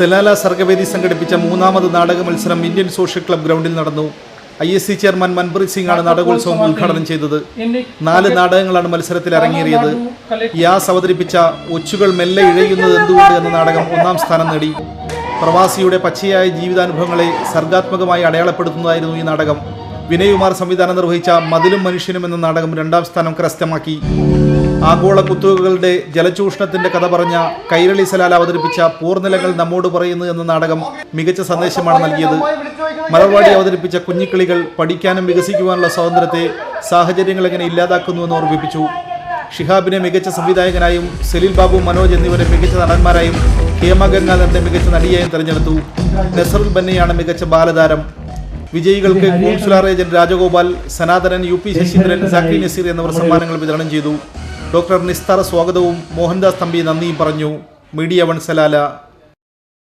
സെലാല സർഗവേദി സംഘടിപ്പിച്ച മൂന്നാമത് നാടക മത്സരം ഇന്ത്യൻ സോഷ്യൽ ക്ലബ് ഗ്രൗണ്ടിൽ നടന്നു. ISC ചെയർമാൻ മൻപ്രീത് സിംഗ് ആണ് നാടകോത്സവം ഉദ്ഘാടനം ചെയ്തത്. 4 നാടകങ്ങളാണ് മത്സരത്തിൽ അരങ്ങേറിയത്. യാസ് അവതരിപ്പിച്ച ഒച്ചുകൾ മെല്ലെ ഇഴയുന്നത് എന്തുകൊണ്ട് എന്ന നാടകം 1ാം സ്ഥാനം നേടി. പ്രവാസിയുടെ പച്ചയായ ജീവിതാനുഭവങ്ങളെ സർഗാത്മകമായി അടയാളപ്പെടുത്തുന്നതായിരുന്നു ഈ നാടകം. വിനയകുമാർ സംവിധാനം നിർവഹിച്ച മതിലും മനുഷ്യനും എന്ന നാടകം 2ാം സ്ഥാനം കരസ്ഥമാക്കി. ആഗോള കുത്തുകകളുടെ ജലചൂഷണത്തിന്റെ കഥ പറഞ്ഞ കൈരളി സലാല അവതരിപ്പിച്ച പൂർനിലങ്ങൾ നമ്മോട് പറയുന്നു എന്ന നാടകം മികച്ച സന്ദേശമാണ് നൽകിയത്. മലർവാടി അവതരിപ്പിച്ച കുഞ്ഞിക്കിളികൾ പഠിക്കാനും വികസിക്കുവാനുള്ള സ്വാതന്ത്ര്യത്തെ സാഹചര്യങ്ങൾ എങ്ങനെ ഇല്ലാതാക്കുന്നുവെന്ന് ഓർമ്മിപ്പിച്ചു. ഷിഹാബിനെ മികച്ച സംവിധായകനായും സലീൽ ബാബു, മനോജ് എന്നിവരെ മികച്ച നടന്മാരായും ഹേമ ഗംഗാധരനെ മികച്ച നടിയായും തെരഞ്ഞെടുത്തു. നസറുൽ ബന്നയാണ് മികച്ച ബാലതാരം. വിജയികൾക്ക് consular agent Rajagopal, Sanathanan, UP Saseendran, Zaki Nazir എന്നിവർ സമ്മാനങ്ങൾ വിതരണം ചെയ്തു. ഡോക്ടർ നിസ്താർ സ്വാഗതവും മോഹൻദാസ് തമ്പി നന്ദിയും പറഞ്ഞു. Media 1 Salalah.